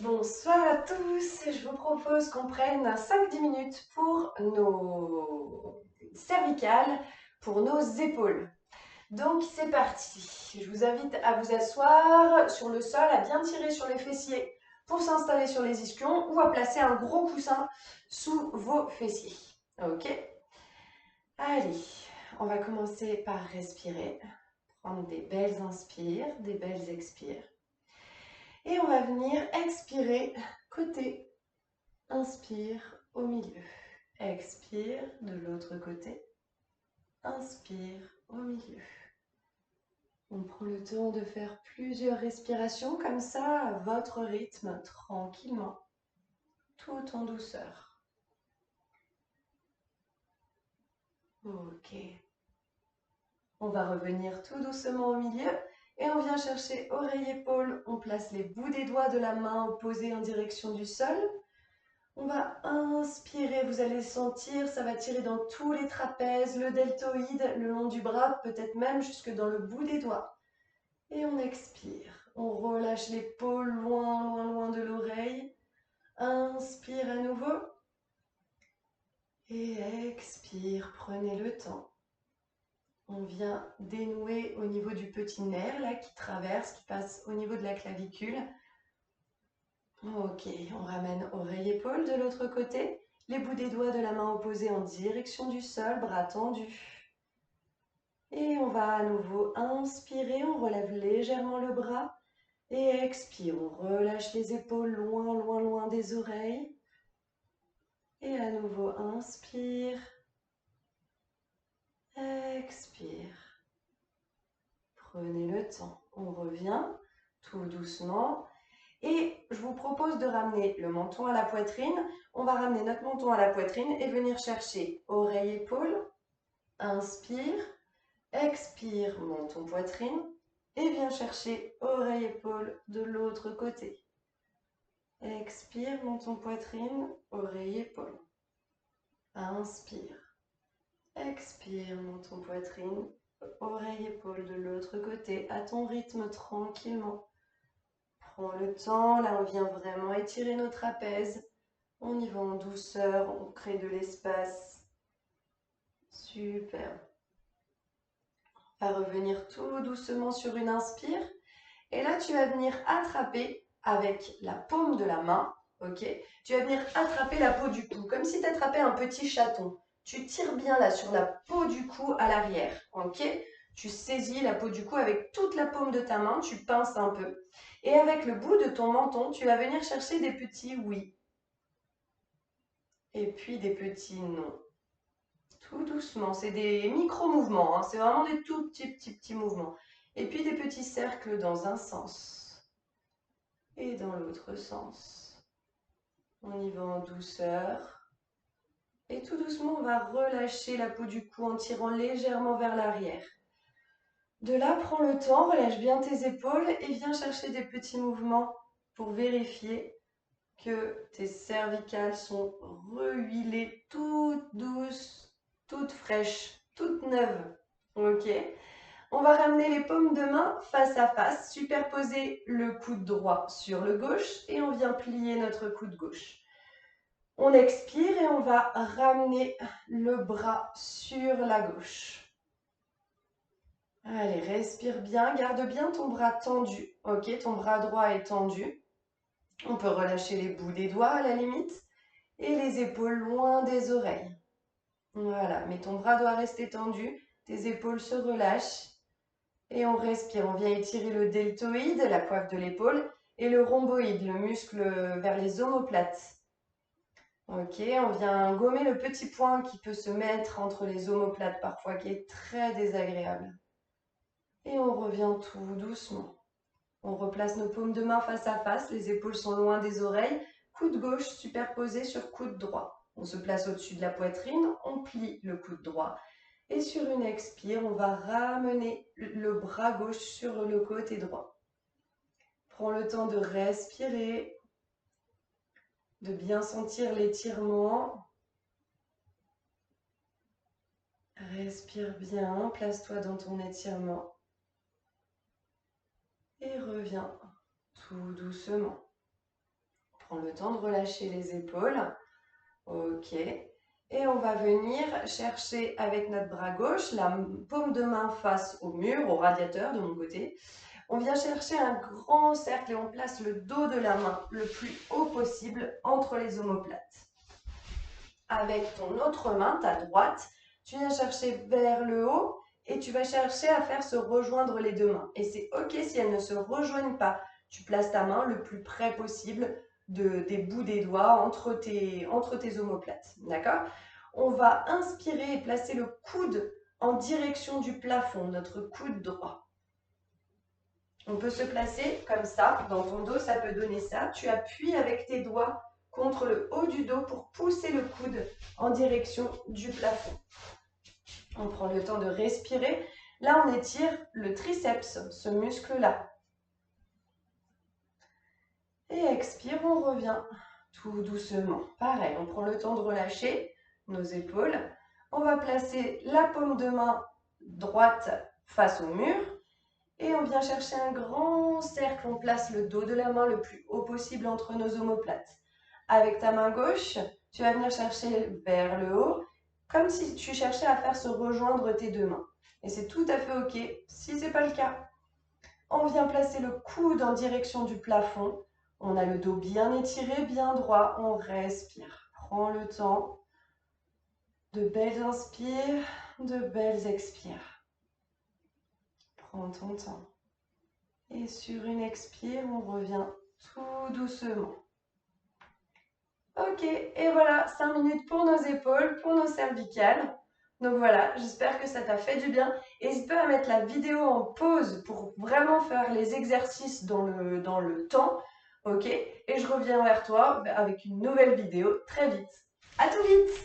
Bonsoir à tous, je vous propose qu'on prenne 5-10 minutes pour nos cervicales, pour nos épaules. Donc c'est parti, je vous invite à vous asseoir sur le sol, à bien tirer sur les fessiers pour s'installer sur les ischions ou à placer un gros coussin sous vos fessiers. Ok? Allez, on va commencer par respirer, prendre des belles inspires, des belles expires. Et on va venir expirer côté. Inspire au milieu. Expire de l'autre côté. Inspire au milieu. On prend le temps de faire plusieurs respirations comme ça, à votre rythme, tranquillement, tout en douceur. Ok. On va revenir tout doucement au milieu et on vient chercher oreille-épaule. On place les bouts des doigts de la main opposés en direction du sol. On va inspirer, vous allez sentir, ça va tirer dans tous les trapèzes, le deltoïde, le long du bras, peut-être même jusque dans le bout des doigts. Et on expire. On relâche l'épaule loin, loin, loin de l'oreille. Inspire à nouveau. Et expire, prenez le temps. On vient dénouer au niveau du petit nerf là qui traverse, qui passe au niveau de la clavicule. Ok, on ramène oreille-épaule de l'autre côté. Les bouts des doigts de la main opposée en direction du sol, bras tendus. Et on va à nouveau inspirer, on relève légèrement le bras. Et expire, on relâche les épaules loin, loin, loin des oreilles. Et à nouveau, inspire. Expire. Prenez le temps. On revient tout doucement. Et je vous propose de ramener le menton à la poitrine. On va ramener notre menton à la poitrine et venir chercher oreille-épaule. Inspire. Expire, menton, poitrine. Et viens chercher oreille-épaule de l'autre côté. Expire, menton, poitrine, oreille-épaule. Inspire. Expire, menton, poitrine, oreille-épaule de l'autre côté, à ton rythme tranquillement. Prends le temps, là on vient vraiment étirer nos trapèzes. On y va en douceur, on crée de l'espace. Super. On va revenir tout doucement sur une inspire. Et là, tu vas venir attraper avec la paume de la main, ok? Tu vas venir attraper la peau du cou, comme si tu attrapais un petit chaton. Tu tires bien là sur la peau du cou à l'arrière, ok? Tu saisis la peau du cou avec toute la paume de ta main, tu pinces un peu. Et avec le bout de ton menton, tu vas venir chercher des petits oui. Et puis des petits non. Tout doucement, c'est des micro-mouvements, hein. C'est vraiment des tout petits mouvements. Et puis des petits cercles dans un sens. Et dans l'autre sens. On y va en douceur. Et tout doucement, on va relâcher la peau du cou en tirant légèrement vers l'arrière. De là, prends le temps, relâche bien tes épaules et viens chercher des petits mouvements pour vérifier que tes cervicales sont rehuilées, toutes douces, toutes fraîches, toutes neuves. Ok? On va ramener les paumes de main face à face, superposer le coude droit sur le gauche et on vient plier notre coude gauche. On expire et on va ramener le bras sur la gauche. Allez, respire bien, garde bien ton bras tendu. Ok, ton bras droit est tendu. On peut relâcher les bouts des doigts à la limite et les épaules loin des oreilles. Voilà, mais ton bras doit rester tendu, tes épaules se relâchent. Et on respire, on vient étirer le deltoïde, la coiffe de l'épaule, et le rhomboïde, le muscle vers les omoplates. Ok, on vient gommer le petit point qui peut se mettre entre les omoplates parfois, qui est très désagréable. Et on revient tout doucement. On replace nos paumes de main face à face, les épaules sont loin des oreilles, coude gauche superposé sur coude droit. On se place au-dessus de la poitrine, on plie le coude droit. Et sur une expire, on va ramener le bras gauche sur le côté droit. Prends le temps de respirer, de bien sentir l'étirement. Respire bien, place-toi dans ton étirement. Et reviens tout doucement. Prends le temps de relâcher les épaules. Ok. Et on va venir chercher avec notre bras gauche, la paume de main face au mur, au radiateur de mon côté. On vient chercher un grand cercle et on place le dos de la main le plus haut possible entre les omoplates. Avec ton autre main, ta droite, tu viens chercher vers le haut et tu vas chercher à faire se rejoindre les deux mains. Et c'est ok si elles ne se rejoignent pas. Tu places ta main le plus près possible des bouts des doigts entre tes omoplates. D'accord? On va inspirer et placer le coude en direction du plafond, notre coude droit. On peut se placer comme ça, dans ton dos, ça peut donner ça. Tu appuies avec tes doigts contre le haut du dos pour pousser le coude en direction du plafond. On prend le temps de respirer. Là, on étire le triceps, ce muscle-là. Et expire, on revient tout doucement. Pareil, on prend le temps de relâcher nos épaules. On va placer la paume de main droite face au mur. Et on vient chercher un grand cercle. On place le dos de la main le plus haut possible entre nos omoplates. Avec ta main gauche, tu vas venir chercher vers le haut, comme si tu cherchais à faire se rejoindre tes deux mains. Et c'est tout à fait ok si ce n'est pas le cas. On vient placer le coude en direction du plafond. On a le dos bien étiré, bien droit. On respire. Prends le temps. De belles inspires, de belles expires. Prends ton temps. Et sur une expire, on revient tout doucement. Ok, et voilà, 5 minutes pour nos épaules, pour nos cervicales. Donc voilà, j'espère que ça t'a fait du bien. N'hésite pas à mettre la vidéo en pause pour vraiment faire les exercices dans le temps. Ok, et je reviens vers toi avec une nouvelle vidéo très vite. À tout vite!